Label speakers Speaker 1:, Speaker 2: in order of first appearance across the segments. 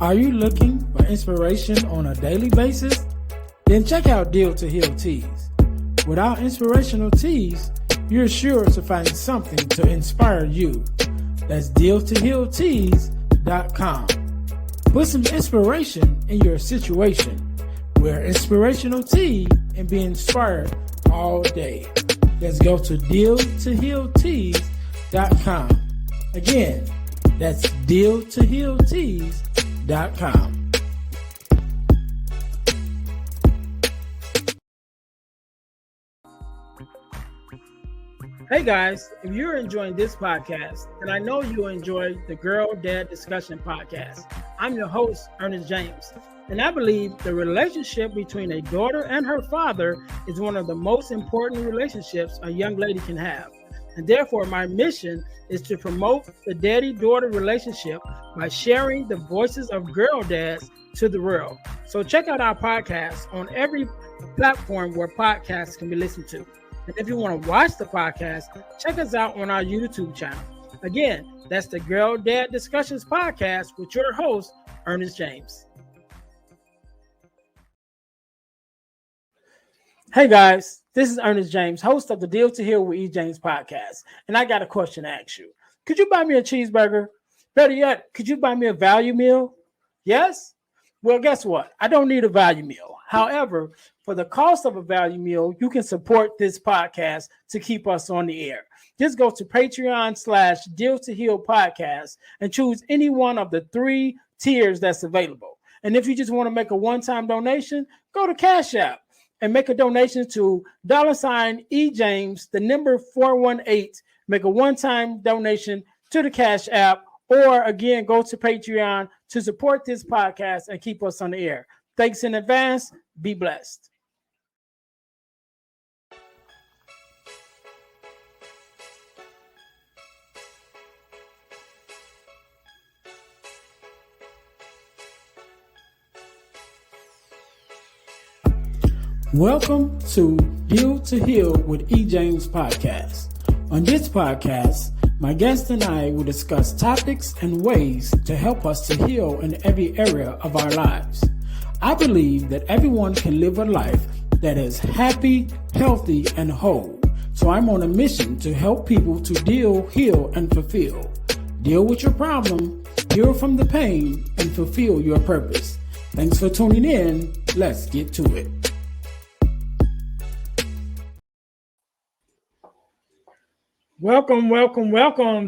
Speaker 1: Are you looking for inspiration on a daily basis? Then check out Deal to Heal Tees. With our inspirational tees, you're sure to find something to inspire you. That's dealtohealtees.com. Put some inspiration in your situation. Wear inspirational tea and be inspired all day. Let's go to dealtohealtees.com. Again, that's dealtohealtees.com. Hey guys, if you're enjoying this podcast, then I know you'll enjoy the Girl Dad Discussion podcast. I'm your host, Ernest James, and I believe the relationship between a daughter and her father is one of the most important relationships a young lady can have. And therefore, my mission is to promote the daddy-daughter relationship by sharing the voices of girl dads to the world. So check out our podcast on every platform where podcasts can be listened to. And if you want to watch the podcast, check us out on our YouTube channel. Again, that's the Girl Dad Discussions podcast with your host, Ernest James. Hey guys, this is Ernest James, host of the Deal to Heal with E. James podcast. And I got a question to ask you. Could you buy me a cheeseburger? Better yet, could you buy me a value meal? Yes? Well, guess what? I don't need a value meal. However, for the cost of a value meal, you can support this podcast to keep us on the air. Just go to Patreon/Deal to Heal podcast and choose any one of the 3 tiers that's available. And if you just want to make a one-time donation, go to Cash App and make a donation to $EJames, the number 418. Make a one-time donation to the Cash App, or again, go to Patreon to support this podcast and keep us on the air. Thanks in advance. Be blessed. Welcome to Deal to Heal with E. James podcast. On this podcast, my guest and I will discuss topics and ways to help us to heal in every area of our lives. I believe that everyone can live a life that is happy, healthy, and whole. So I'm on a mission to help people to deal, heal, and fulfill. Deal with your problem, heal from the pain, and fulfill your purpose. Thanks for tuning in. Let's get to it. Welcome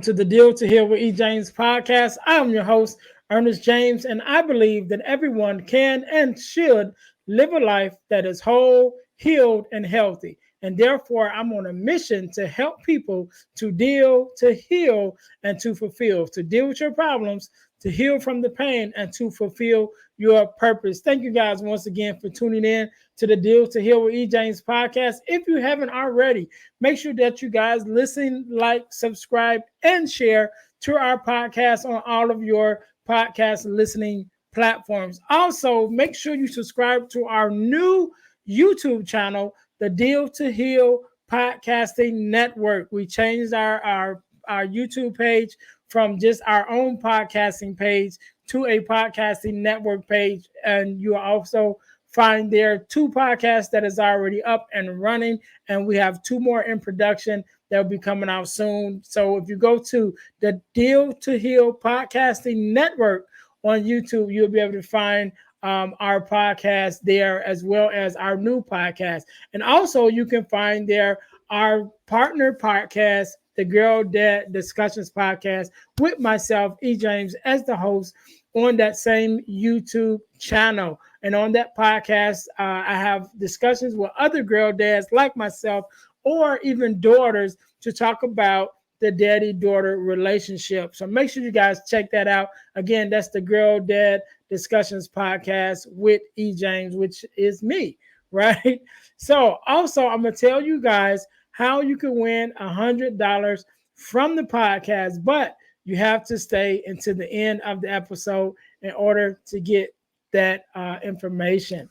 Speaker 1: to the Deal to Heal with E. James podcast. I'm your host, Ernest James, and I believe that everyone can and should live a life that is whole, healed, and healthy. And therefore, I'm on a mission to help people to deal, to heal, and to fulfill, to deal with your problems, to heal from the pain, and to fulfill your purpose. Thank you guys once again for tuning in to the Deal to Heal with E. James podcast. If you haven't already, make sure that you guys listen, like, subscribe, and share to our podcast on all of your podcast listening platforms. Also, make sure you subscribe to our new YouTube channel, the Deal to Heal Podcasting Network. We changed our YouTube page from just our own podcasting page to a podcasting network page. And you also find there 2 podcasts that is already up and running. And we have 2 more in production that will be coming out soon. So if you go to the Deal to Heal Podcasting Network on YouTube, you'll be able to find our podcast there, as well as our new podcast. And also you can find there our partner podcast, the Girl Dad Discussions podcast, with myself, E. James, as the host on that same YouTube channel. And on that podcast, I have discussions with other girl dads like myself, or even daughters, to talk about the daddy-daughter relationship. So make sure you guys check that out. Again, that's the Girl Dad Discussions podcast with E. James, which is me, right? So also, I'm going to tell you guys how you can win $100 from the podcast, but you have to stay until the end of the episode in order to get that information.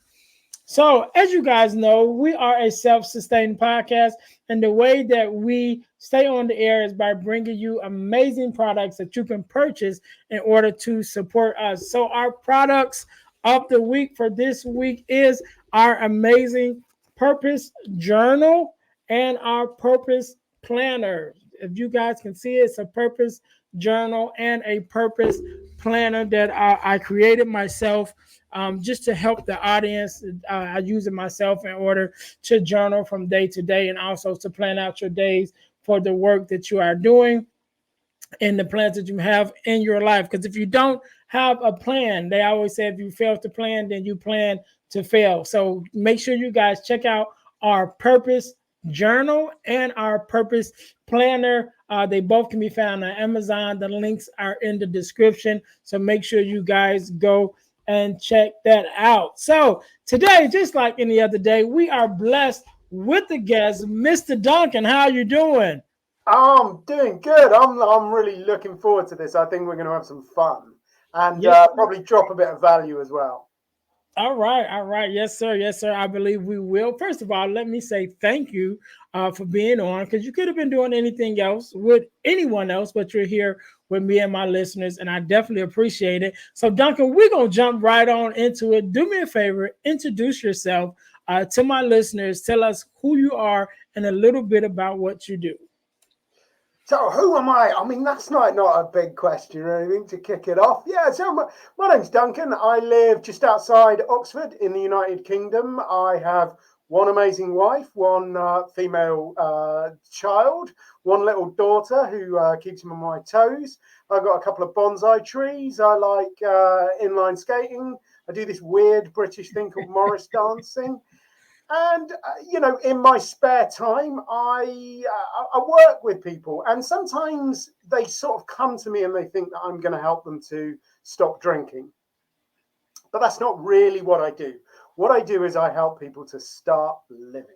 Speaker 1: So as you guys know, we are a self-sustaining podcast, and the way that we stay on the air is by bringing you amazing products that you can purchase in order to support us. So our products of the week for this week is our amazing purpose journal and our purpose planner. If you guys can see, it's a purpose journal and a purpose planner that I created myself, just to help the audience. I use it myself in order to journal from day to day, and also to plan out your days for the work that you are doing and the plans that you have in your life. Because if you don't have a plan, they always say if you fail to plan, then you plan to fail. So make sure you guys check out our purpose journal and our purpose planner. They both can be found on Amazon. The links are in the description. So make sure you guys go and check that out. So today, just like any other day, we are blessed with the guest, Mr. Duncan. How are you doing?
Speaker 2: I'm doing good. I'm really looking forward to this. I think we're going to have some fun and
Speaker 1: Yes.
Speaker 2: probably drop a bit of value as well.
Speaker 1: All right, all right. Yes, sir. Yes, sir. I believe we will. First of all, let me say thank you for being on, because you could have been doing anything else with anyone else, but you're here with me and my listeners, and I definitely appreciate it. So, Duncan, we're going to jump right on into it. Do me a favor, introduce yourself to my listeners. Tell us who you are and a little bit about what you do.
Speaker 2: So who am I? I mean, that's not a big question or anything to kick it off. Yeah, so my name's Duncan. I live just outside Oxford in the United Kingdom. I have one amazing wife, one female child, one little daughter who keeps me on my toes. I've got a couple of bonsai trees. I like inline skating. I do this weird British thing called Morris dancing. And in my spare time, I work with people, and sometimes they sort of come to me and they think that I'm going to help them to stop drinking, but that's not really what I do. What I do is I help people to start living.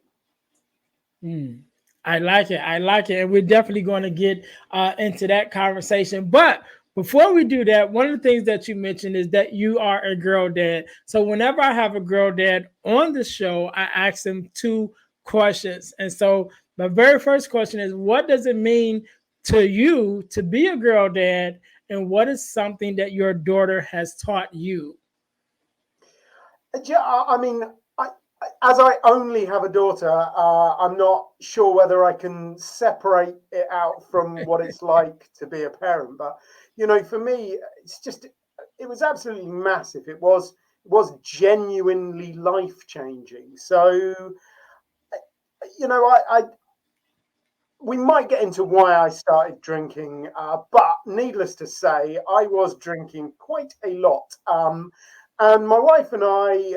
Speaker 1: Mm. I like it. I like it. And we're definitely going to get into that conversation. But before we do that, one of the things that you mentioned is that you are a girl dad. So whenever I have a girl dad on the show, I ask them two questions. And so my very first question is, what does it mean to you to be a girl dad? And what is something that your daughter has taught you?
Speaker 2: Yeah, I mean, as I only have a daughter, I'm not sure whether I can separate it out from what it's like to be a parent. But for me, it was absolutely massive. It was genuinely life changing. So I we might get into why I started drinking, but needless to say, I was drinking quite a lot. And my wife and I,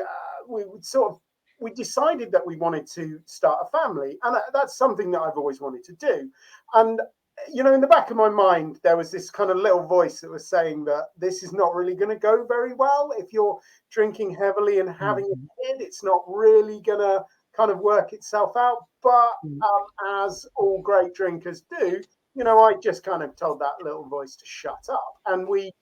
Speaker 2: we would sort of we decided that we wanted to start a family, and that's something that I've always wanted to do. And in the back of my mind, there was this kind of little voice that was saying that this is not really going to go very well if you're drinking heavily and having
Speaker 1: Mhm.
Speaker 2: a kid. It's not really going to kind of work itself out. But as all great drinkers do, I just kind of told that little voice to shut up, and we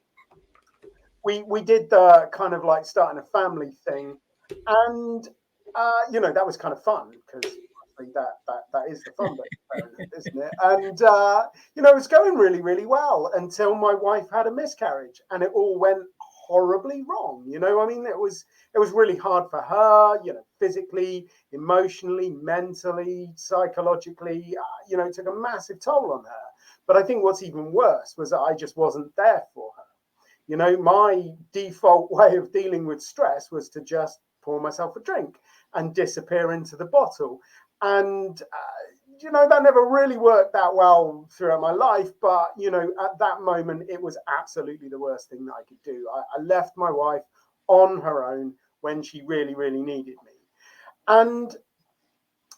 Speaker 2: did the kind of like starting a family thing, and that was kind of fun because that is the fun bit of parenthood, isn't it? And it was going really really well until my wife had a miscarriage, and it all went horribly wrong. I mean, it was really hard for her, physically, emotionally, mentally, psychologically. It took a massive toll on her. But I think what's even worse was that I just wasn't there for her. My default way of dealing with stress was to just pour myself a drink and disappear into the bottle. And, that never really worked that well throughout my life. But, at that moment, it was absolutely the worst thing that I could do. I left my wife on her own when she really, really needed me. And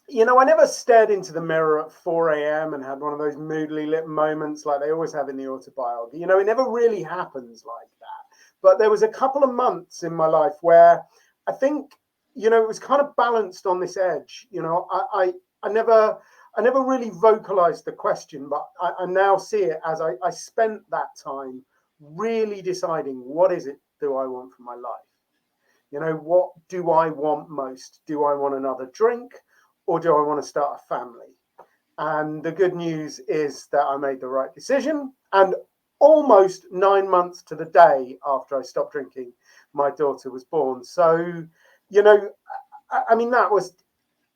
Speaker 2: I never stared into the mirror at 4 a.m. and had one of those moodily lit moments like they always have in the autobiography. It never really happens like that. But there was a couple of months in my life where I think, it was kind of balanced on this edge. I never really vocalized the question, but I now see it as I spent that time really deciding, what is it do I want from my life? What do I want most? Do I want another drink, or do I want to start a family? And the good news is that I made the right decision. And almost 9 months to the day after I stopped drinking, my daughter was born. So, you know, I mean, that was,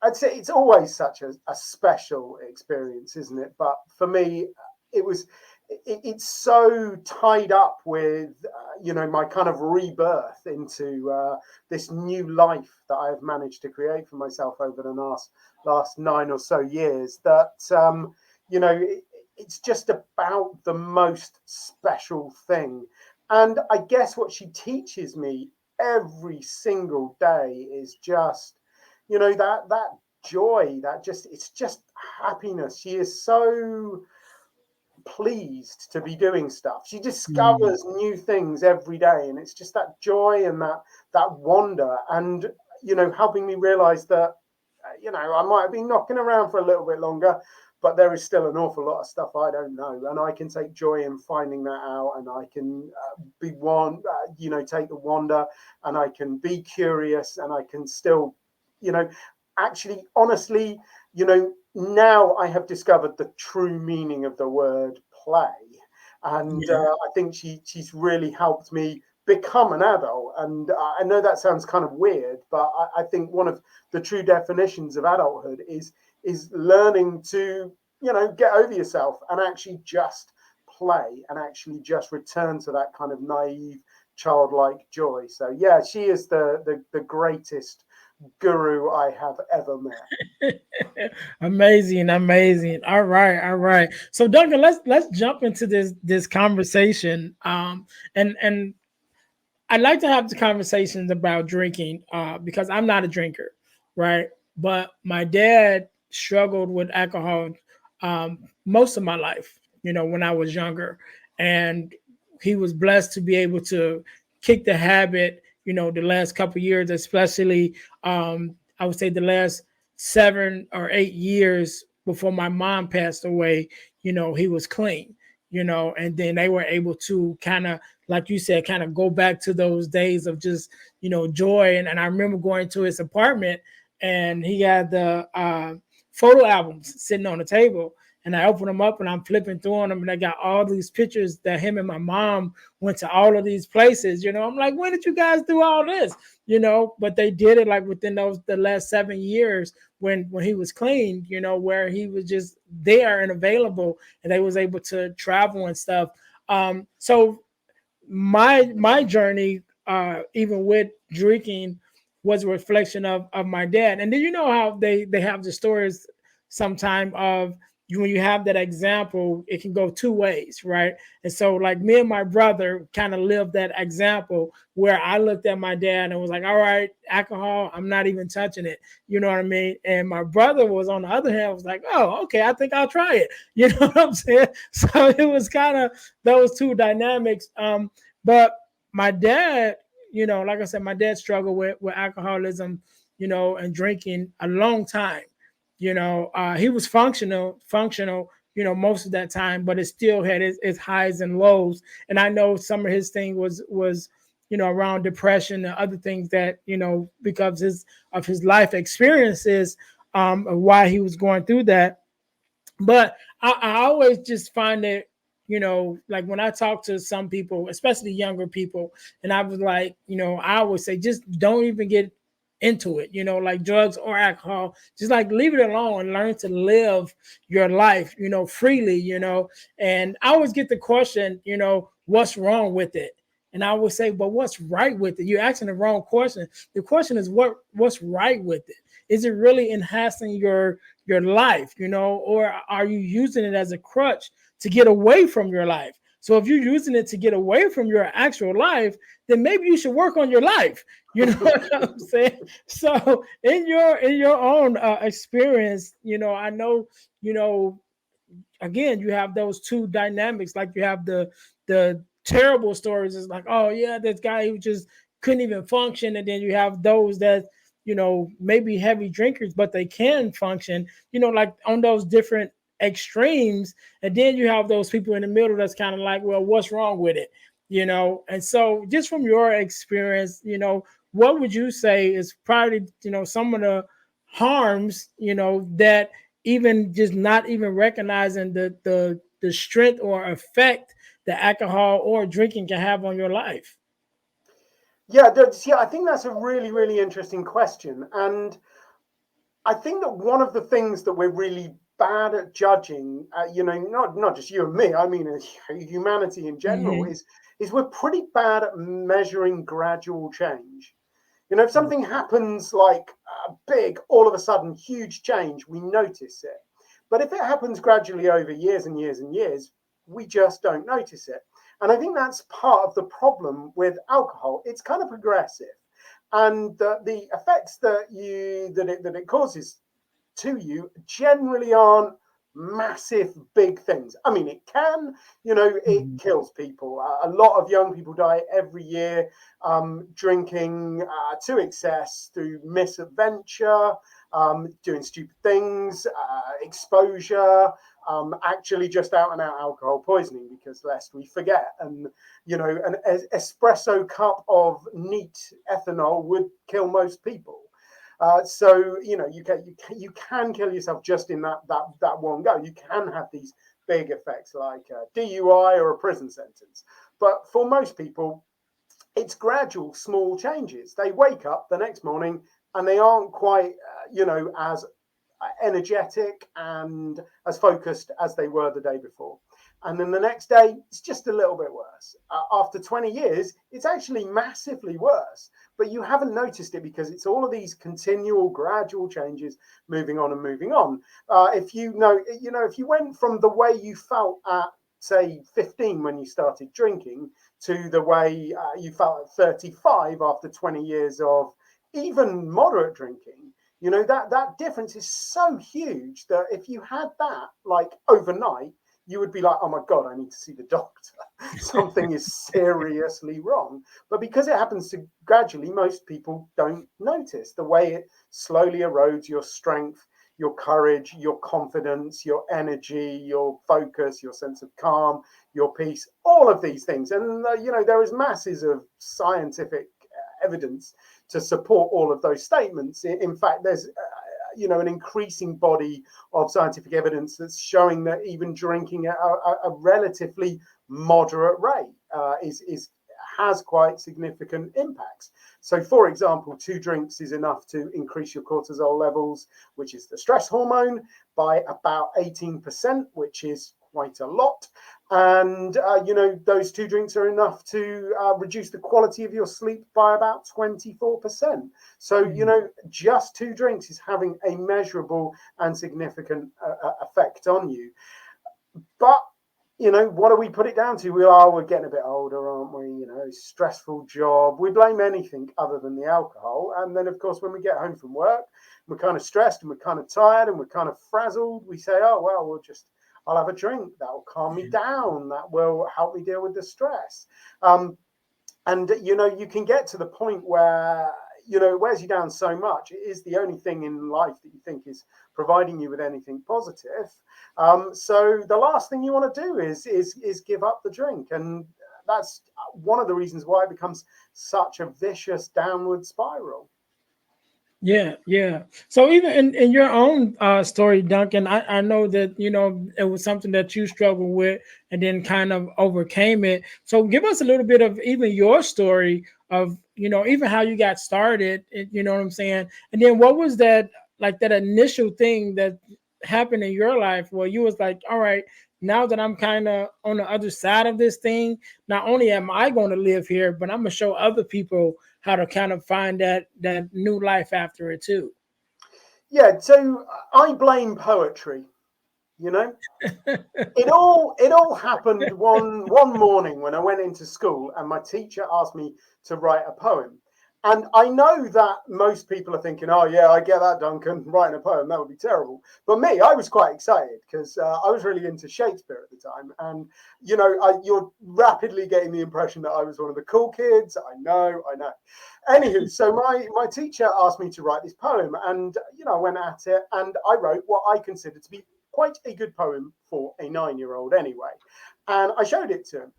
Speaker 2: I'd say it's always such a special experience, isn't it? But for me, it was, it's so tied up with, my kind of rebirth into this new life that I have managed to create for myself over the last 9 or so years that, it's just about the most special thing. And I guess what she teaches me every single day is just, that joy, that just, it's just happiness. She is so pleased to be doing stuff. She
Speaker 1: Mm,
Speaker 2: discovers new things every day, and it's just that joy and that wonder, and helping me realize that I might have been knocking around for a little bit longer, but there is still an awful lot of stuff I don't know, and I can take joy in finding that out, and I can take the wonder, and I can be curious, and I can still, you know, actually, honestly, now I have discovered the true meaning of the word play, and
Speaker 1: yeah.
Speaker 2: I think she's really helped me become an adult. And I know that sounds kind of weird, but I think one of the true definitions of adulthood is learning to get over yourself and actually just play and actually just return to that kind of naive childlike joy. So yeah, she is the greatest guru I have ever met.
Speaker 1: Amazing, amazing. All right, all right. So Duncan, let's jump into this conversation. And I like to have the conversations about drinking because I'm not a drinker, right? But my dad struggled with alcohol most of my life, when I was younger. And he was blessed to be able to kick the habit, the last couple of years, especially, I would say the last 7 or 8 years before my mom passed away, he was clean, and then they were able to kind of, like you said, kind of go back to those days of just, joy. And I remember going to his apartment and he had the photo albums sitting on the table. And I opened them up and I'm flipping through them and I got all these pictures that him and my mom went to all of these places. I'm like, when did you guys do all this? But they did it like within the last 7 years when he was clean, where he was just there and available and they was able to travel and stuff. So my journey, even with drinking, was a reflection of my dad. And then how they have the stories sometime of you when you have that example, it can go two ways, right? And so like me and my brother kind of lived that example where I looked at my dad and was like, all right, alcohol, I'm not even touching it. You know what I mean? And my brother was on the other hand, was like, oh, okay, I think I'll try it. You know what I'm saying? So it was kind of those two dynamics. But my dad, like I said, my dad struggled with alcoholism, and drinking a long time. He was functional, most of that time, but it still had its highs and lows. And I know some of his thing was around depression and other things that because of his life experiences, of why he was going through that. But I always just find it, like when I talk to some people, especially younger people, and I was like, I always say, just don't even get into it, like drugs or alcohol. Just like leave it alone and learn to live your life, freely, And I always get the question, what's wrong with it? And I would say, but what's right with it? You're asking the wrong question. The question is what's right with it? Is it really enhancing your life, or are you using it as a crutch to get away from your life? So if you're using it to get away from your actual life, then maybe you should work on your life. You know what I'm saying? So in your own experience, I know, again, you have those two dynamics. Like you have the terrible stories. It's like, oh yeah, this guy who just couldn't even function, and then you have those that maybe heavy drinkers, but they can function. Like on those different extremes, and then you have those people in the middle that's kind of like, well, what's wrong with it? And so just from your experience, what would you say is probably some of the harms that even just not even recognizing the strength or effect that alcohol or drinking can have on your life.
Speaker 2: Yeah, I think that's a really, really interesting question. And I think that one of the things that we're really bad at judging, not just you and me, I mean humanity in general,
Speaker 1: Hmm.
Speaker 2: is we're pretty bad at measuring gradual change. If something happens like big, all of a sudden, huge change, we notice it. But if it happens gradually over years and years and years, we just don't notice it. And I think that's part of the problem with alcohol. It's kind of progressive, and the effects that it causes to you generally aren't massive big things. I mean, it can, it
Speaker 1: Hmm.
Speaker 2: kills people. A lot of young people die every year drinking to excess through misadventure, doing stupid things, exposure, actually just out and out alcohol poisoning, because lest we forget. And, an espresso cup of neat ethanol would kill most people. So you can kill yourself just in that one go. You can have these big effects like DUI or a prison sentence, but for most people, it's gradual, small changes. They wake up the next morning and they aren't quite as energetic and as focused as they were the day before. And then the next day, it's just a little bit worse. After 20 years, it's actually massively worse. But you haven't noticed it because it's all of these continual, gradual changes moving on and moving on. If you went from the way you felt at, say, 15 when you started drinking to the way you felt at 35 after 20 years of even moderate drinking, that difference is so huge that if you had that like overnight, you would be like, oh my God, I need to see the doctor. Something is seriously wrong. But because it happens to gradually, most people don't notice the way it slowly erodes your strength, your courage, your confidence, your energy, your focus, your sense of calm, your peace, all of these things. And, there is masses of scientific evidence to support all of those statements. In fact, there's an increasing body of scientific evidence that's showing that even drinking at a relatively moderate rate has quite significant impacts. So, for example, 2 drinks is enough to increase your cortisol levels, which is the stress hormone, by about 18%, which is quite a lot. And, those 2 drinks are enough to reduce the quality of your sleep by about 24%. So, just 2 drinks is having a measurable and significant effect on you. But what do we put it down to? We're getting a bit older, aren't we? Stressful job. We blame anything other than the alcohol. And then, of course, when we get home from work, we're kind of stressed and we're kind of tired and we're kind of frazzled. We say, oh, well, I'll have a drink. That will calm me down. That will help me deal with the stress. And, you can get to the point where, it wears you down so much. It is the only thing in life that you think is providing you with anything positive. So the last thing you want to do is give up the drink. And that's one of the reasons why it becomes such a vicious downward spiral.
Speaker 1: Yeah, yeah. So even in your own story, Duncan, I know that it was something that you struggled with and then kind of overcame it. So give us a little bit of even your story of even how you got started. You know what I'm saying? And then what was that like that initial thing that happened in your life where you was like, all right, now that I'm kind of on the other side of this thing, not only am I going to live here, but I'm gonna show other people how to kind of find that new life after it too.
Speaker 2: Yeah, so I blame poetry. You know, it all happened one morning when I went into school and my teacher asked me to write a poem. And I know that most people are thinking, oh yeah, I get that, Duncan, writing a poem, that would be terrible. But me, I was quite excited because I was really into Shakespeare at the time. And you're rapidly getting the impression that I was one of the cool kids. I know. Anywho, so my teacher asked me to write this poem, and I went at it and I wrote what I considered to be quite a good poem for a 9-year-old anyway. And I showed it to him.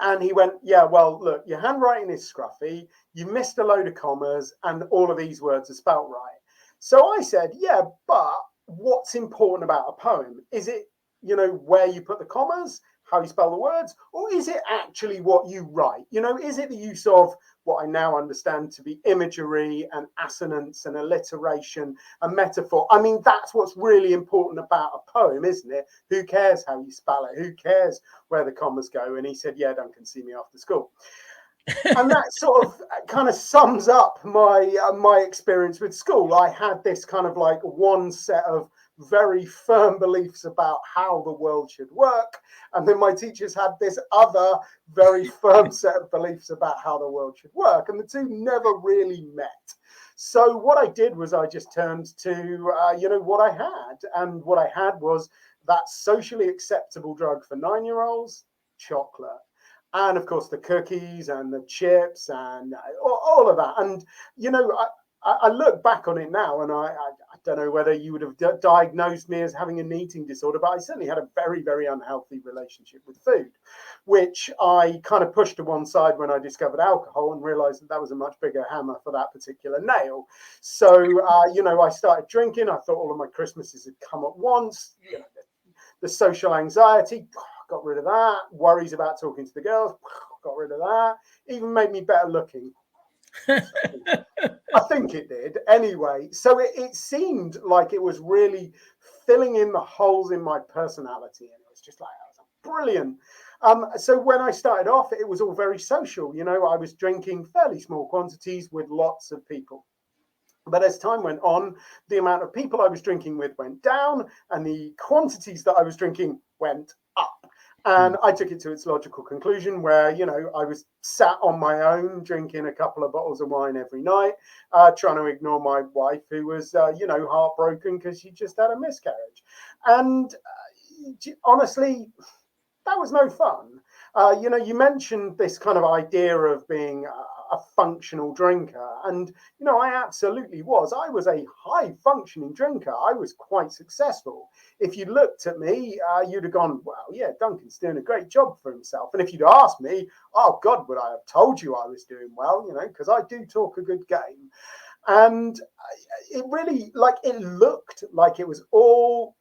Speaker 2: And he went, yeah, well, look, your handwriting is scruffy. You missed a load of commas and all of these words are spelt right. So I said, yeah, but what's important about a poem? Is it, where you put the commas, how you spell the words, or is it actually what you write? Is it the use of what I now understand to be imagery and assonance and alliteration and metaphor? I mean, that's what's really important about a poem, isn't it? Who cares how you spell it? Who cares where the commas go? And he said, yeah, Duncan, see me after school. And that sort of kind of sums up my experience with school. I had this kind of like one set of very firm beliefs about how the world should work, and then my teachers had this other very firm set of beliefs about how the world should work, and the two never really met. So what I did was I just turned to what I had, and what I had was that socially acceptable drug for 9-year-olds, chocolate. And of course, the cookies and the chips and all of that. And, I look back on it now, and I don't know whether you would have diagnosed me as having an eating disorder, but I certainly had a very, very unhealthy relationship with food, which I kind of pushed to one side when I discovered alcohol and realized that was a much bigger hammer for that particular nail. So, I started drinking. I thought all of my Christmases had come at once. The social anxiety, got rid of that. Worries about talking to the girls, got rid of that. Even made me better looking. I think it did. Anyway, so it seemed like it was really filling in the holes in my personality. And it was just like, that was brilliant. So when I started off, it was all very social. I was drinking fairly small quantities with lots of people. But as time went on, the amount of people I was drinking with went down, and the quantities that I was drinking went up. And I took it to its logical conclusion where, I was sat on my own drinking a couple of bottles of wine every night, trying to ignore my wife, who was, heartbroken because she just had a miscarriage. And honestly, that was no fun. You mentioned this kind of idea of being a functional drinker. And, I absolutely was. I was a high functioning drinker. I was quite successful. If you looked at me, you'd have gone, well, yeah, Duncan's doing a great job for himself. And if you'd asked me, oh, God, would I have told you I was doing well, because I do talk a good game. And it really, it looked like it was all,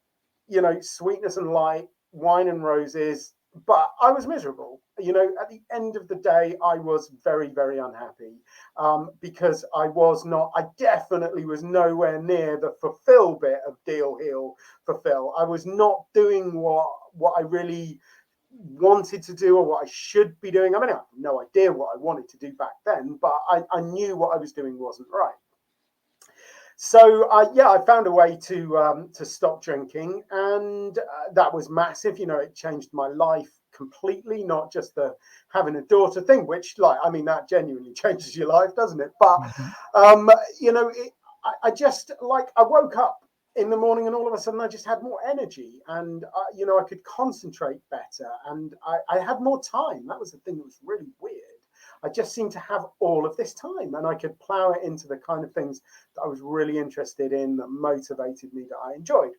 Speaker 2: sweetness and light, wine and roses, but I was miserable. At the end of the day, I was very, very unhappy because I definitely was nowhere near the fulfill bit of deal, heal, fulfill. I was not doing what I really wanted to do or what I should be doing. I mean, I had no idea what I wanted to do back then, but I knew what I was doing wasn't right. So I found a way to stop drinking, and that was massive. It changed my life completely, not just the having a daughter thing, which that genuinely changes your life, doesn't it? But I just I woke up in the morning and all of a sudden I just had more energy, and I could concentrate better, and I had more time. That was the thing that was really weird. I just seemed to have all of this time, and I could plow it into the kind of things that I was really interested in, that motivated me, that I enjoyed.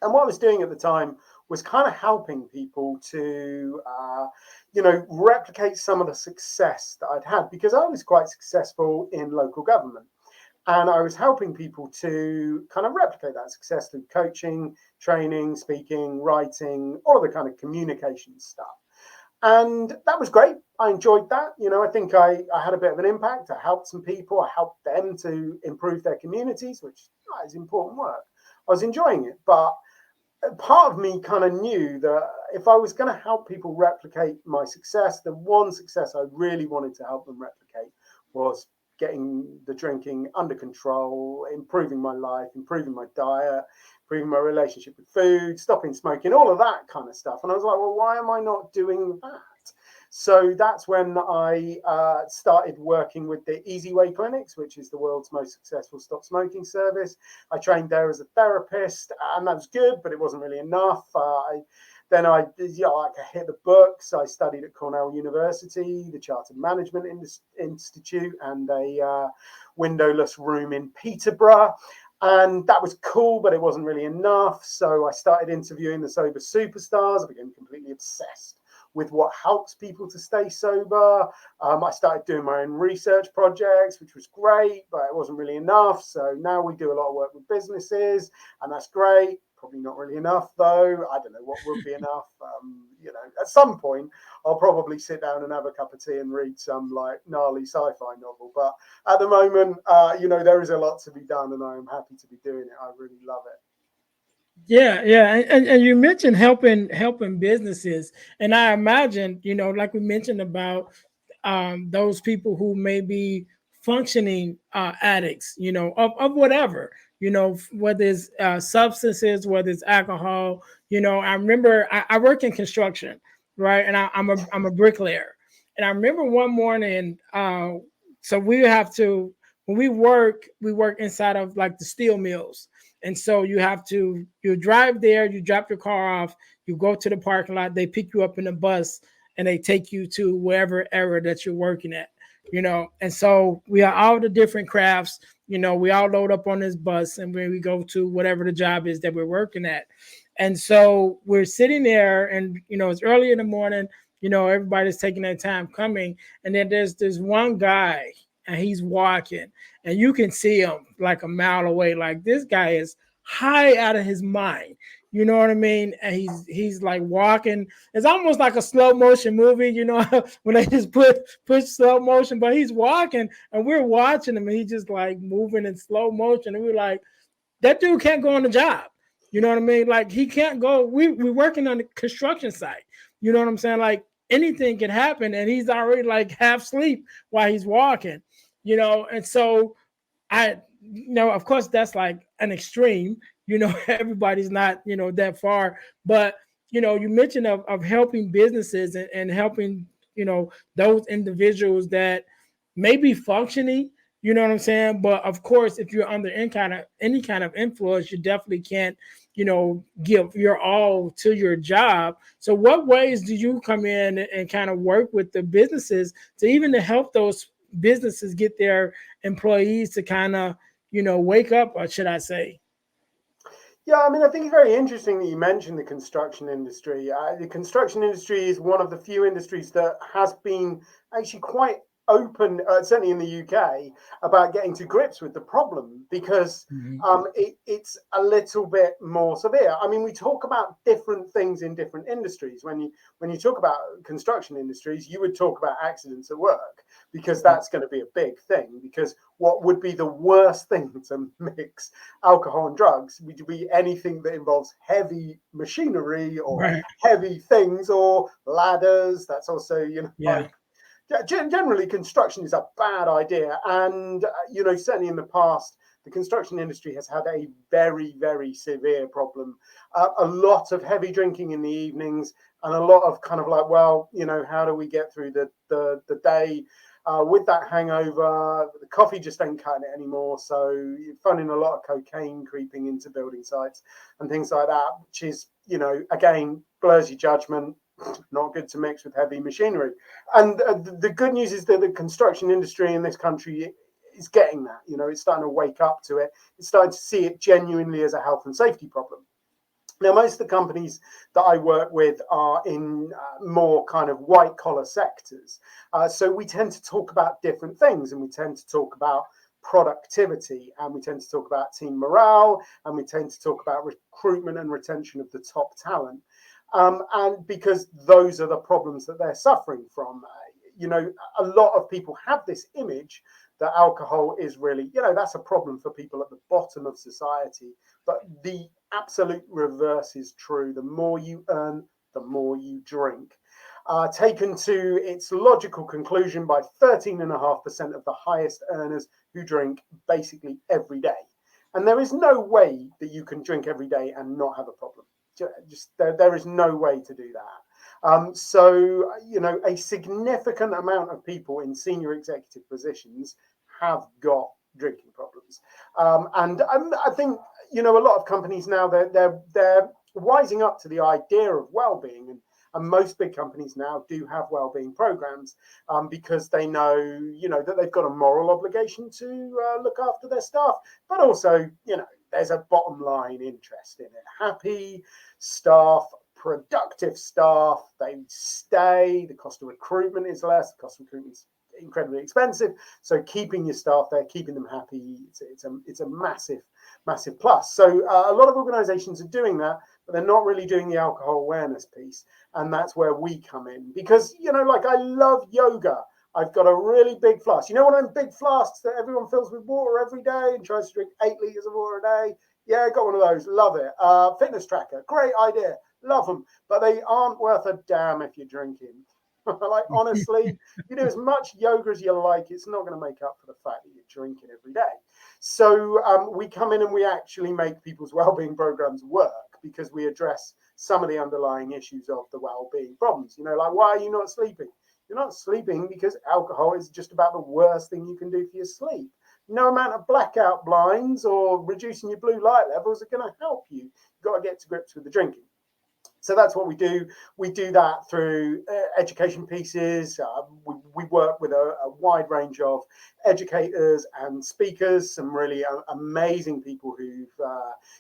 Speaker 2: And what I was doing at the time was kind of helping people to, replicate some of the success that I'd had, because I was quite successful in local government. And I was helping people to kind of replicate that success through coaching, training, speaking, writing, all of the kind of communication stuff. And that was great. I enjoyed that. I think I had a bit of an impact. I helped some people. I helped them to improve their communities, which is important work. I was enjoying it. But part of me kind of knew that if I was going to help people replicate my success, the one success I really wanted to help them replicate was getting the drinking under control, improving my life, improving my diet, improving my relationship with food, stopping smoking, all of that kind of stuff. And I was like, well, why am I not doing that? So that's when I started working with the Easy Way Clinics, which is the world's most successful stop smoking service. I trained there as a therapist, and that was good, but it wasn't really enough. Then I hit the books. I studied at Cornell University, the Chartered Management Institute, and a windowless room in Peterborough. And that was cool, but it wasn't really enough. So I started interviewing the sober superstars. I became completely obsessed with what helps people to stay sober. I started doing my own research projects, which was great, but it wasn't really enough. So now we do a lot of work with businesses, and that's great. Probably not really enough, though. I don't know what would be enough. At some point, I'll probably sit down and have a cup of tea and read some like gnarly sci-fi novel. But at the moment, there is a lot to be done, and I am happy to be doing it. I really love it.
Speaker 1: Yeah, yeah, and you mentioned helping businesses, and I imagine, like we mentioned about those people who may be functioning addicts, of whatever, whether it's substances, whether it's alcohol. I remember I work in construction, right, and I'm a bricklayer, and I remember one morning, so we have to when we work inside of like the steel mills. And so you drive there, you drop your car off, you go to the parking lot, they pick you up in a bus and they take you to wherever area that you're working at, And so we are all the different crafts, we all load up on this bus and when we go to whatever the job is that we're working at. And so we're sitting there and, it's early in the morning, everybody's taking their time coming. And then there's this one guy and he's walking and you can see him like a mile away. Like this guy is high out of his mind. You know what I mean? And he's like walking. It's almost like a slow motion movie, when they just push slow motion, but he's walking and we're watching him and he's just like moving in slow motion. And we're like, that dude can't go on the job. You know what I mean? Like he can't go. We're working on the construction site. You know what I'm saying? Like anything can happen and he's already like half asleep while he's walking, and so of course that's like an extreme, everybody's not, that far, but, you mentioned of helping businesses and helping, those individuals that may be functioning, you know what I'm saying? But of course, if you're under any kind of influence, you definitely can't, give your all to your job. So what ways do you come in and kind of work with the businesses to even to help those businesses get their employees to kind of, wake up, or should I say?
Speaker 2: Yeah, I mean, I think it's very interesting that you mentioned the construction industry. The construction industry is one of the few industries that has been actually quite open, certainly in the UK, about getting to grips with the problem because
Speaker 1: Mhm.
Speaker 2: it's a little bit more severe. I mean, we talk about different things in different industries. When you talk about construction industries, you would talk about accidents at work because that's going to be a big thing. Because what would be the worst thing to mix alcohol and drugs would be anything that involves heavy machinery or
Speaker 1: Right.
Speaker 2: heavy things or ladders. That's also,
Speaker 1: Yeah.
Speaker 2: generally construction is a bad idea. And, certainly in the past, the construction industry has had a very, very severe problem. A lot of heavy drinking in the evenings and a lot of kind of like, well, how do we get through the day with that hangover? The coffee just ain't cutting it anymore. So you're finding a lot of cocaine creeping into building sites and things like that, which is, again, blurs your judgment. Not good to mix with heavy machinery. And the good news is that the construction industry in this country is getting that. It's starting to wake up to it. It's starting to see it genuinely as a health and safety problem. Now, most of the companies that I work with are in more kind of white collar sectors. So we tend to talk about different things and we tend to talk about productivity and we tend to talk about team morale and we tend to talk about recruitment and retention of the top talent. And because those are the problems that they're suffering from. A lot of people have this image that alcohol is really, that's a problem for people at the bottom of society. But the absolute reverse is true. The more you earn, the more you drink. Taken to its logical conclusion by 13.5% of the highest earners who drink basically every day. And there is no way that you can drink every day and not have a problem. Just there is no way to do that. So, a significant amount of people in senior executive positions have got drinking problems. And I think, a lot of companies now, they're wising up to the idea of well-being. And most big companies now do have well-being programs because they know, that they've got a moral obligation to look after their staff, but also, there's a bottom line interest in it. Happy staff productive staff, they stay, the cost of recruitment is less, the cost of recruitment is incredibly expensive. So keeping your staff there, keeping them happy, it's a massive plus. So a lot of organizations are doing that, but they're not really doing the alcohol awareness piece. And that's where we come in, because, you know, like, I love yoga. I've got a really big flask. You know, one of them big flasks that everyone fills with water every day and tries to drink 8 liters of water a day? Yeah, I got one of those. Love it. Fitness tracker. Great idea. Love them. But they aren't worth a damn if you're drinking. Like, honestly, you do as much yoga as you like, it's not going to make up for the fact that you're drinking every day. So we come in and we actually make people's wellbeing programs work, because we address some of the underlying issues of the wellbeing problems. You know, like, why are you not sleeping? You're not sleeping because alcohol is just about the worst thing you can do for your sleep. No amount of blackout blinds or reducing your blue light levels are going to help you. You've got to get to grips with the drinking. So that's what we do. We do that through education pieces. We work with a wide range of educators and speakers, some really amazing people who've,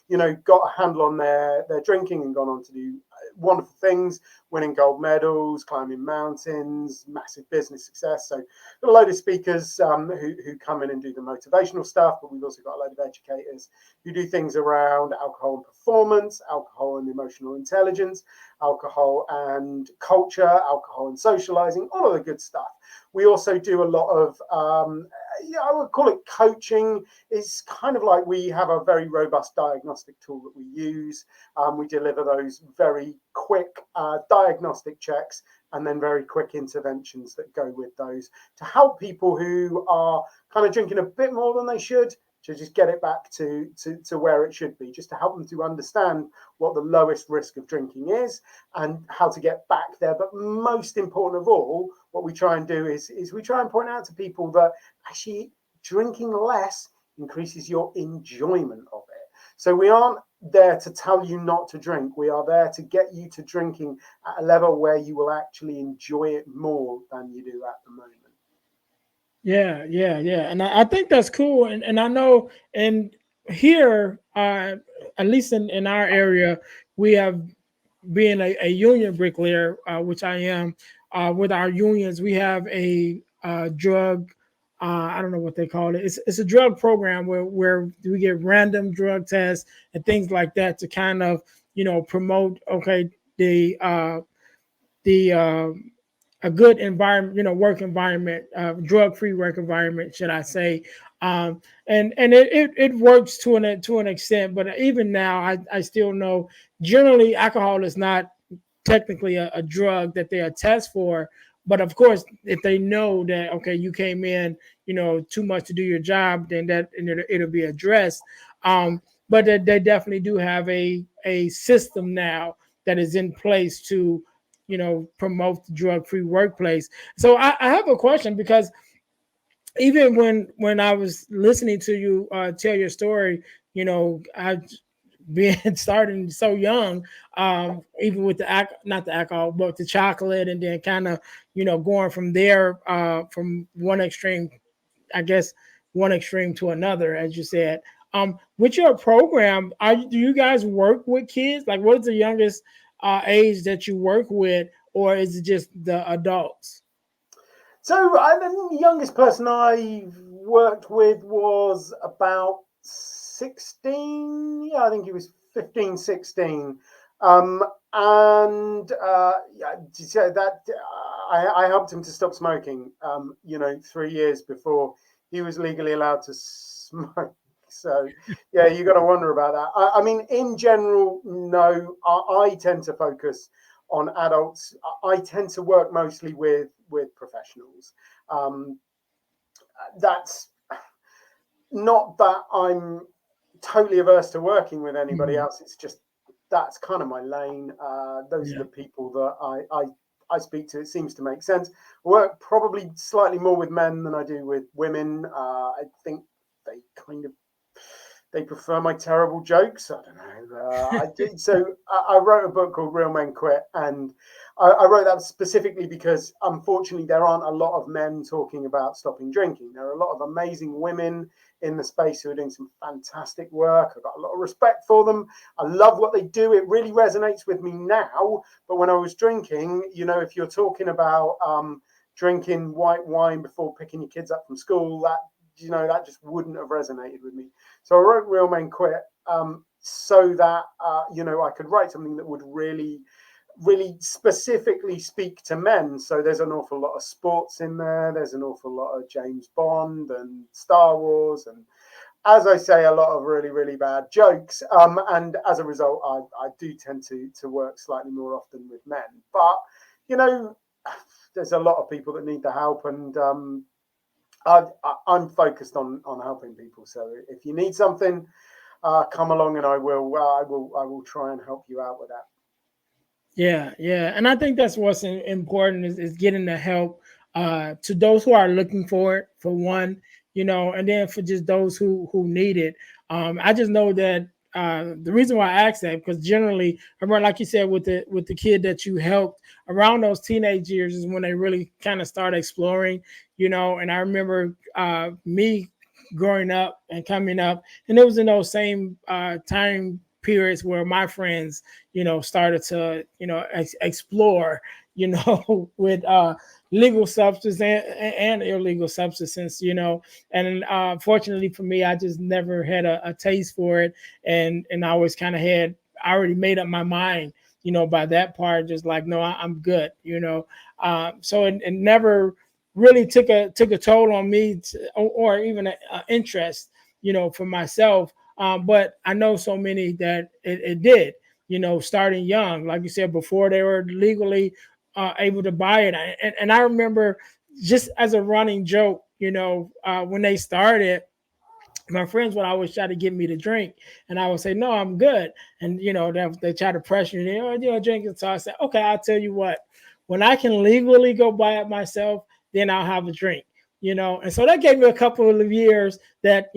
Speaker 2: you know, got a handle on their drinking and gone on to do wonderful things, winning gold medals, climbing mountains, massive business success. So got a load of speakers who come in and do the motivational stuff, but we've also got a load of educators who do things around alcohol and performance, alcohol and emotional intelligence, alcohol and culture, alcohol and socializing, all of the good stuff. We also do a lot of, I would call it coaching. It's kind of like, we have a very robust diagnostic tool that we use. We deliver those very quick diagnostic checks and then very quick interventions that go with those to help people who are kind of drinking a bit more than they should, to just get it back to where it should be, just to help them to understand what the lowest risk of drinking is and how to get back there. But most important of all, what we try and do is we try and point out to people that actually drinking less increases your enjoyment of it. So we aren't there to tell you not to drink. We are there to get you to drinking at a level where you will actually enjoy it more than you do at the moment.
Speaker 1: Yeah, yeah, yeah. And I think that's cool. And I know, and here, at least in our area, we have, being a union bricklayer, which I am, with our unions, we have a drug. I don't know what they call it. It's a drug program where we get random drug tests and things like that to kind of, you know, promote, okay, the a good environment, you know, work environment, drug-free work environment, should I say? And it works to an extent, but even now, I still know generally alcohol is not technically a drug that they attest for. But of course, if they know that, okay, you came in, you know, too much to do your job, then it'll be addressed. But they definitely do have a system now that is in place to, you know, promote the drug-free workplace. So I have a question, because even when I was listening to you tell your story, you know, I being starting so young, even with not the alcohol, but the chocolate, and then kind of, you know, going from there, from one extreme, I guess, one extreme to another, as you said. With your program, do you guys work with kids? Like, what is the youngest age that you work with, or is it just the adults?
Speaker 2: So the youngest person I worked with was about 16. Yeah, I think he was 15, 16. And yeah, so that I helped him to stop smoking, you know, 3 years before he was legally allowed to smoke. So yeah, you got to wonder about that. I mean, in general, no, I tend to focus on adults. I tend to work mostly with professionals. Um, that's not that I'm totally averse to working with anybody
Speaker 1: Mhm.
Speaker 2: else. It's just that's kind of my lane. Those are
Speaker 1: Yeah.
Speaker 2: the people that I speak to. It seems to make sense. I work probably slightly more with men than I do with women. I think they kind of they prefer my terrible jokes. I don't know. I wrote a book called Real Men Quit, and I wrote that specifically because, unfortunately, there aren't a lot of men talking about stopping drinking. There are a lot of amazing women in the space who are doing some fantastic work. I've got a lot of respect for them. I love what they do. It really resonates with me now. But when I was drinking, if you're talking about drinking white wine before picking your kids up from school, that just wouldn't have resonated with me. So I wrote Real Men Quit so that I could write something that would really specifically speak to men. So there's an awful lot of sports in there. There's an awful lot of James Bond and Star Wars, and, as I say, a lot of really, really bad jokes. And as a result, I do tend to work slightly more often with men. But there's a lot of people that need the help, and I'm focused on helping people. So if you need something, come along, and I will try and help you out with that.
Speaker 1: Yeah, yeah, and I think that's what's important is getting the help to those who are looking for it, for one, and then for just those who need it. I just know that the reason why I asked that, because generally, I remember, like you said, with the kid that you helped around those teenage years is when they really kind of start exploring, And I remember me growing up and coming up, and it was in those same time periods where my friends started to explore with legal substance and illegal substances, and fortunately for me, I just never had a taste for it, and I always kind of had I already made up my mind by that part, just like, no, I'm good, so it never really took a toll on me or even an interest for myself. But I know so many that it did, starting young, like you said, before they were legally able to buy it. And I remember, just as a running joke, when they started, my friends would always try to get me to drink, and I would say, no, I'm good. And they try to pressure me, drinking. So I said, okay, I'll tell you what, when I can legally go buy it myself, then I'll have a drink. And so that gave me a couple of years that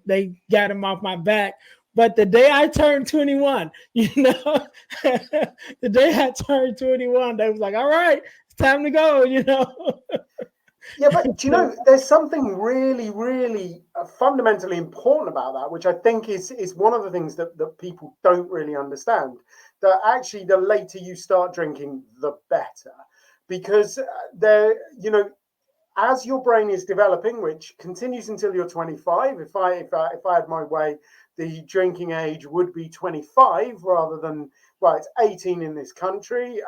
Speaker 1: they got them off my back. But the day I turned 21, the day I turned 21, they was like, all right, it's time to go.
Speaker 2: Yeah, but do you know, there's something really, really fundamentally important about that, which I think is one of the things that people don't really understand. That actually, the later you start drinking, the better, because as your brain is developing, which continues until you're 25. If I had my way, the drinking age would be 25 rather than, well, it's 18 in this country.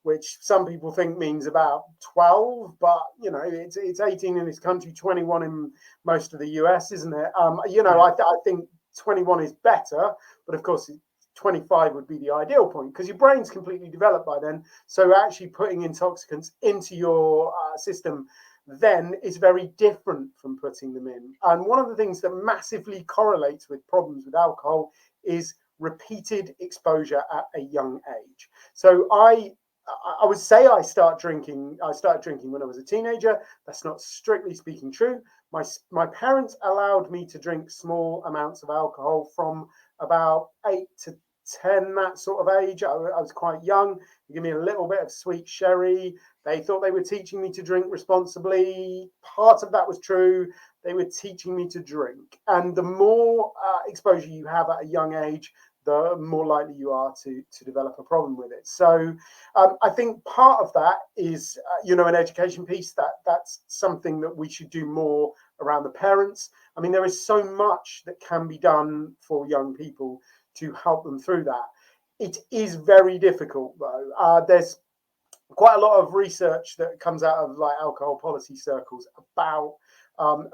Speaker 2: Which some people think means about 12, but it's 18 in this country, 21 in most of the US, isn't it? I think 21 is better, but of course 25 would be the ideal point, because your brain's completely developed by then. So actually putting intoxicants into your system then is very different from putting them in. And one of the things that massively correlates with problems with alcohol is repeated exposure at a young age. So I would say I started drinking when I was a teenager. That's not strictly speaking true. My parents allowed me to drink small amounts of alcohol from about 8 to 10, that sort of age. I was quite young. They give me a little bit of sweet sherry. They thought they were teaching me to drink responsibly. Part of that was true. They were teaching me to drink. And the more exposure you have at a young age, the more likely you are to develop a problem with it. So I think part of that is, an education piece. That's something that we should do more around the parents. I mean, there is so much that can be done for young people to help them through that. It is very difficult, though. There's quite a lot of research that comes out of like alcohol policy circles about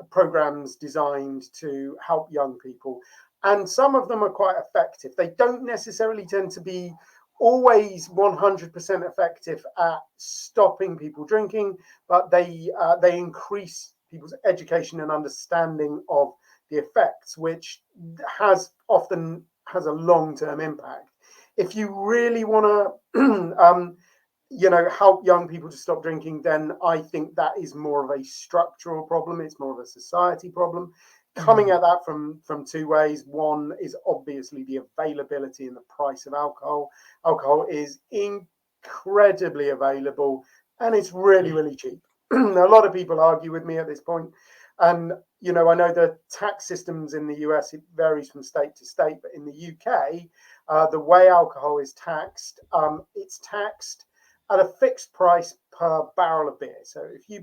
Speaker 2: programs designed to help young people. And some of them are quite effective. They don't necessarily tend to be always 100% effective at stopping people drinking, but they increase people's education and understanding of the effects, which often has a long-term impact. If you really want to help young people to stop drinking, then I think that is more of a structural problem. It's more of a society problem. coming at that from two ways. One is obviously the availability and the price of alcohol. Alcohol is incredibly available and it's really, really cheap. A lot of people argue with me at this point. And, you know, I know the tax systems in the US, it varies from state to state, but in the UK, the way alcohol is taxed, it's taxed at a fixed price per barrel of beer. So if you're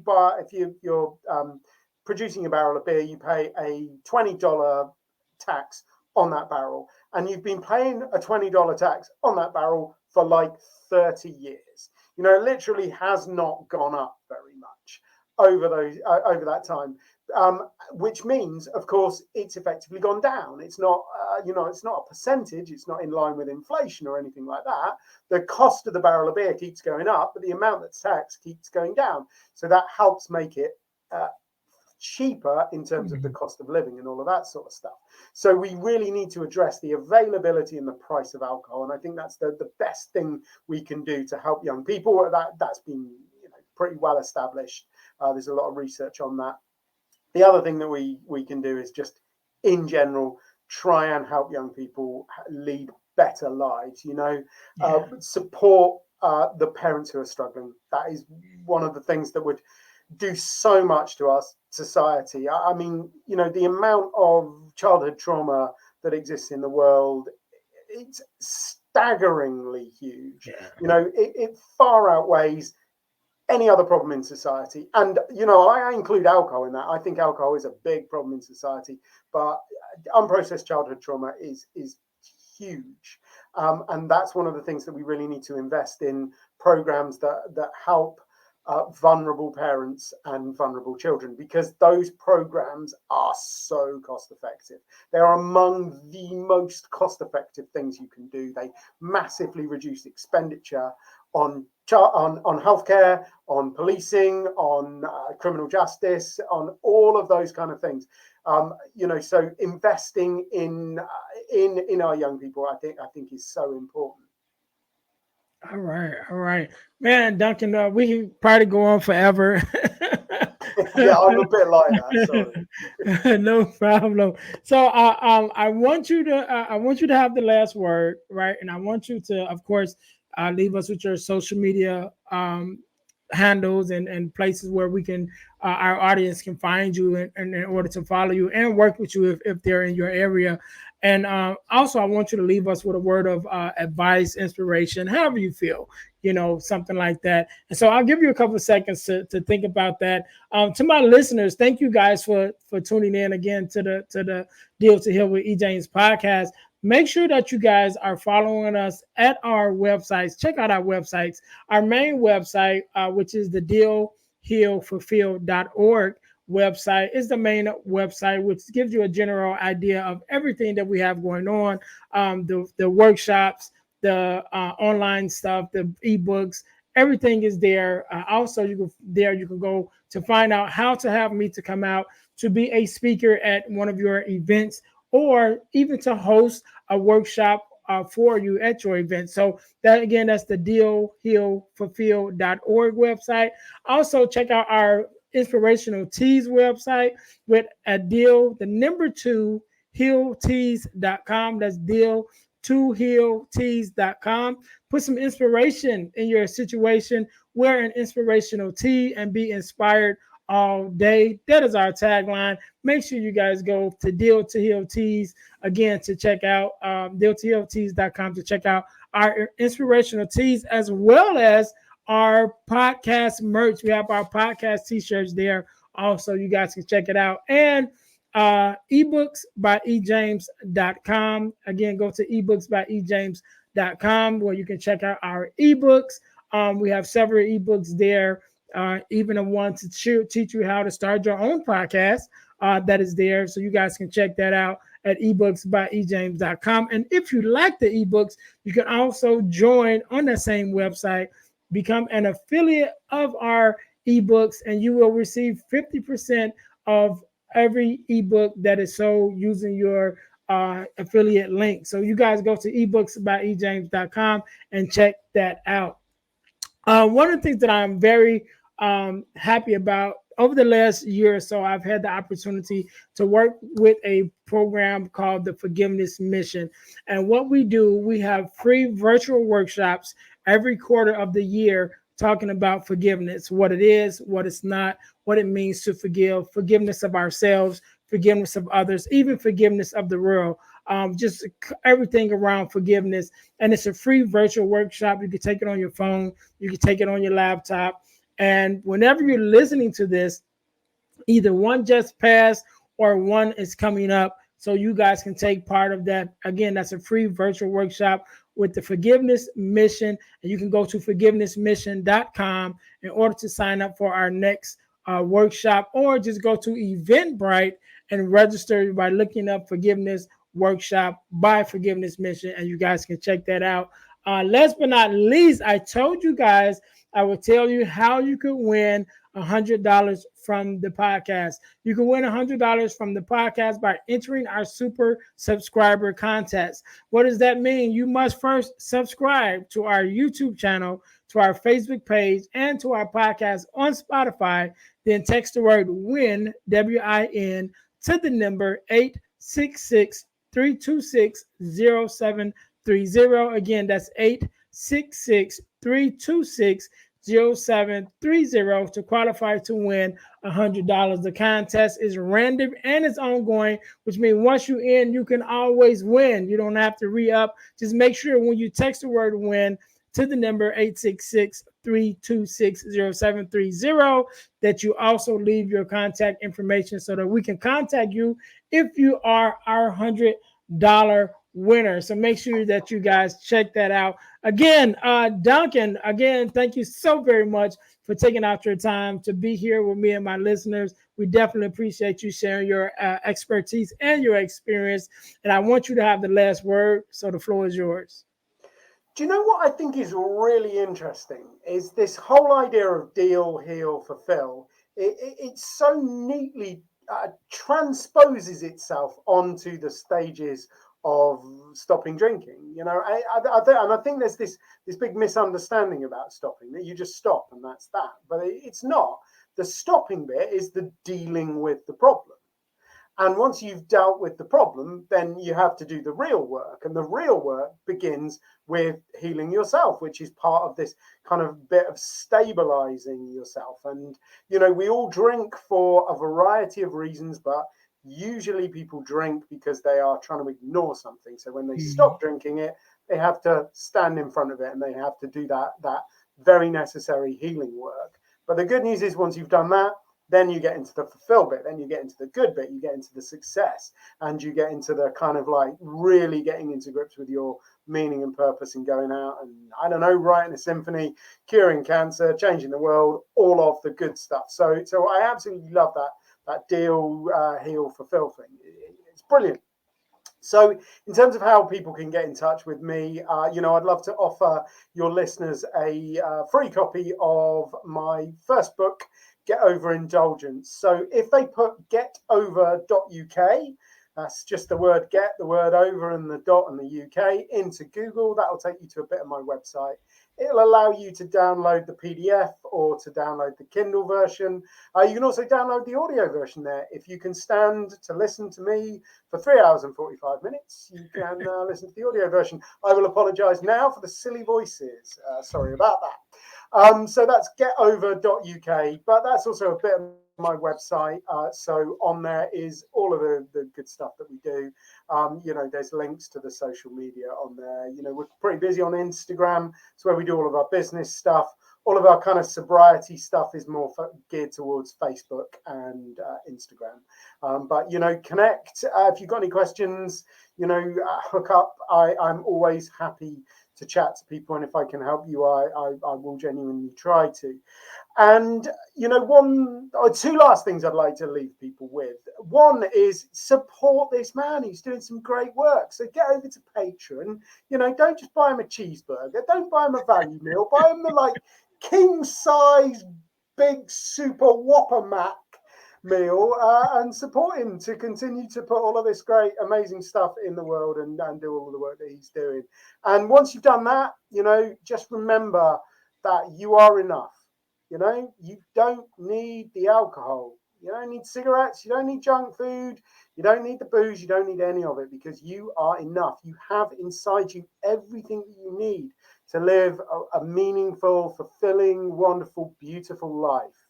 Speaker 2: producing a barrel of beer, you pay a $20 tax on that barrel. And you've been paying a $20 tax on that barrel for like 30 years. You know, it literally has not gone up very much over that time. Which means, of course, it's effectively gone down. It's not, it's not a percentage. It's not in line with inflation or anything like that. The cost of the barrel of beer keeps going up, but the amount that's taxed keeps going down. So that helps make it cheaper in terms of the cost of living and all of that sort of stuff. So we really need to address the availability and the price of alcohol. And I think that's the best thing we can do to help young people. That's been pretty well established. There's a lot of research on that. The other thing that we can do is just, in general, try and help young people lead better lives, support the parents who are struggling. That is one of the things that would do so much to our society. I mean, the amount of childhood trauma that exists in the world, it's staggeringly huge. Yeah. It far outweighs any other problem in society. And, I include alcohol in that. I think alcohol is a big problem in society, but unprocessed childhood trauma is huge. And that's one of the things that we really need to invest in, programs that help vulnerable parents and vulnerable children, because those programs are so cost effective. They are among the most cost effective things you can do. They massively reduce expenditure on healthcare, on policing, on criminal justice, on all of those kind of things. So investing in our young people, I think is so important.
Speaker 1: All right, man, Duncan. We can probably go on forever.
Speaker 2: Yeah, I'm a bit like that.
Speaker 1: Sorry. No problem. So, I want you to have the last word, right? And I want you to, of course, leave us with your social media handles and places where we can our audience can find you in order to follow you and work with you if they're in your area. And also, I want you to leave us with a word of advice, inspiration, however you feel, something like that. And so I'll give you a couple of seconds to think about that. To my listeners, thank you guys for tuning in again to the Deal to Heal with E. James podcast. Make sure that you guys are following us at our websites. Check out our websites. Our main website, which is the dealhealfulfill.org website, is the main website, which gives you a general idea of everything that we have going on, the workshops, the online stuff, the ebooks. Everything is there. Also, you can go to find out how to have me to come out to be a speaker at one of your events, or even to host a workshop for you at your event. So that's the dealhealfulfill.org website. Also, check out our Inspirational Teas website with a deal, the number 2, healteas.com. That's deal to healteas.com. Put some inspiration in your situation. Wear an inspirational tee and be inspired all day. That is our tagline. Make sure you guys go to Deal to Heal Teas again to check out deal2healteas.com to check out our inspirational teas, as well as our podcast merch. We have our podcast t-shirts there. Also, you guys can check it out. And ebooks by ejames.com. Again, go to ebooks by ejames.com where you can check out our ebooks. We have several ebooks there. Even a one to teach you how to start your own podcast that is there. So you guys can check that out at ebooksbyejames.com. And if you like the ebooks, you can also join on the same website, become an affiliate of our ebooks, and you will receive 50% of every ebook that is sold using your affiliate link. So you guys go to ebooksbyejames.com and check that out. One of the things that I'm very happy about over the last year or so, I've had the opportunity to work with a program called the Forgiveness Mission. And what we do, we have free virtual workshops every quarter of the year talking about forgiveness, what it is, what it's not, what it means to forgive, forgiveness of ourselves, forgiveness of others, even forgiveness of the world. Just everything around forgiveness. And it's a free virtual workshop. You can take it on your phone, you can take it on your laptop. And whenever you're listening to this, either one just passed or one is coming up. So you guys can take part of that. Again, that's a free virtual workshop with the Forgiveness Mission. And you can go to forgivenessmission.com in order to sign up for our next workshop, or just go to Eventbrite and register by looking up Forgiveness Workshop by Forgiveness Mission. And you guys can check that out. Last but not least, I told you guys I would tell you how you could win $100 from the podcast. You can win $100 from the podcast by entering our super subscriber contest. What does that mean? You must first subscribe to our YouTube channel, to our Facebook page, and to our podcast on Spotify. Then text the word WIN, WIN, to the number 866-326-0730. Again, that's 866-326-0730 to qualify to win $100. The contest is random and it's ongoing, which means once you in, you can always win. You don't have to re-up. Just make sure when you text the word win to the number 866-326-0730 that you also leave your contact information so that we can contact you if you are our $100 winner. So make sure that you guys check that out. Again, Duncan, again, thank you so very much for taking out your time to be here with me and my listeners. We definitely appreciate you sharing your expertise and your experience. And I want you to have the last word. So the floor is yours.
Speaker 2: Do you know what I think is really interesting is this whole idea of deal, heal, fulfill. It so neatly transposes itself onto the stages of stopping drinking. You know, I think there's this big misunderstanding about stopping, that you just stop and that's that. But it's not. The stopping bit is the dealing with the problem. And once you've dealt with the problem, then you have to do the real work. And the real work begins with healing yourself, which is part of this kind of bit of stabilizing yourself. And, you know, we all drink for a variety of reasons, but usually people drink because they are trying to ignore something. So when they stop drinking it, they have to stand in front of it and they have to do that very necessary healing work. But the good news is once you've done that, then you get into the fulfill bit, then you get into the good bit, you get into the success, and you get into the kind of like really getting into grips with your meaning and purpose and going out and, I don't know, writing a symphony, curing cancer, changing the world, all of the good stuff. So I absolutely love that deal, heal, fulfill thing. It's brilliant. So in terms of how people can get in touch with me, you know, I'd love to offer your listeners a free copy of my first book, Get Over Indulgence. So if they put getover.uk, that's just the word get, the word over and the dot and the UK into Google, that'll take you to a bit of my website. It'll allow you to download the PDF or to download the Kindle version. You can also download the audio version there. If you can stand to listen to me for 3 hours and 45 minutes, you can listen to the audio version. I will apologise now for the silly voices. Sorry about that. So that's getover.uk, but that's also a bit of my website. So on there is all of the good stuff that we do. You know, there's links to the social media on there. You know, we're pretty busy on Instagram. It's where we do all of our business stuff. All of our kind of sobriety stuff is more geared towards Facebook and Instagram. But, you know, connect. If you've got any questions, you know, hook up. I'm always happy to chat to people, and if I can help you, I will genuinely try to. And, you know, one or two last things I'd like to leave people with. One is support this man. He's doing some great work. So get over to Patreon. You know, don't just buy him a cheeseburger. Don't buy him a value meal. Buy him the, like, king-size, big, super Whopper Mac meal and support him to continue to put all of this great, amazing stuff in the world and do all of the work that he's doing. And once you've done that, you know, just remember that you are enough. You know, you don't need the alcohol. You don't need cigarettes. You don't need junk food. You don't need the booze. You don't need any of it, because you are enough. You have inside you everything that you need to live a meaningful, fulfilling, wonderful, beautiful life.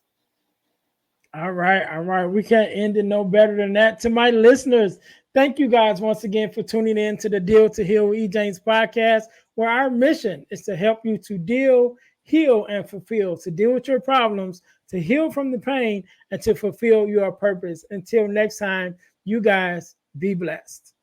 Speaker 1: All right. We can't end it no better than that. To my listeners, thank you guys once again for tuning in to the Deal to Heal with E. James podcast, where our mission is to help you to deal, heal, and fulfill, to deal with your problems, to heal from the pain, and to fulfill your purpose. Until next time, you guys be blessed.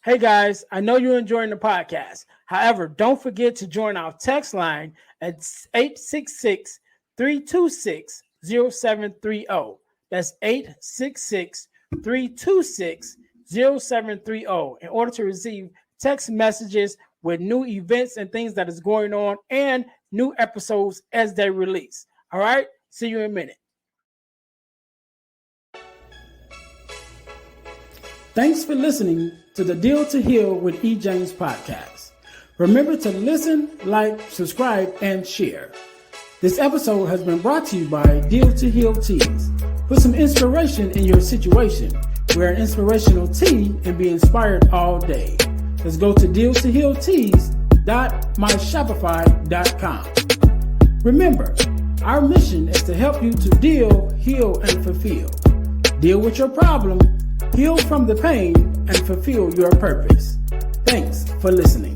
Speaker 1: Hey guys, I know you're enjoying the podcast. However, don't forget to join our text line at 866-326-0730. That's 866-326-0730 in order to receive text messages with new events and things that is going on and new episodes as they release. All right, see you in a minute. Thanks for listening to the Deal to Heal with E. James podcast. Remember to listen, like, subscribe, and share. This episode has been brought to you by Deal to Heal Teas. Put some inspiration in your situation. Wear an inspirational tea and be inspired all day. Let's go to dealtohealteas.myshopify.com. Remember, our mission is to help you to deal, heal, and fulfill. Deal with your problem, heal from the pain, and fulfill your purpose. Thanks for listening.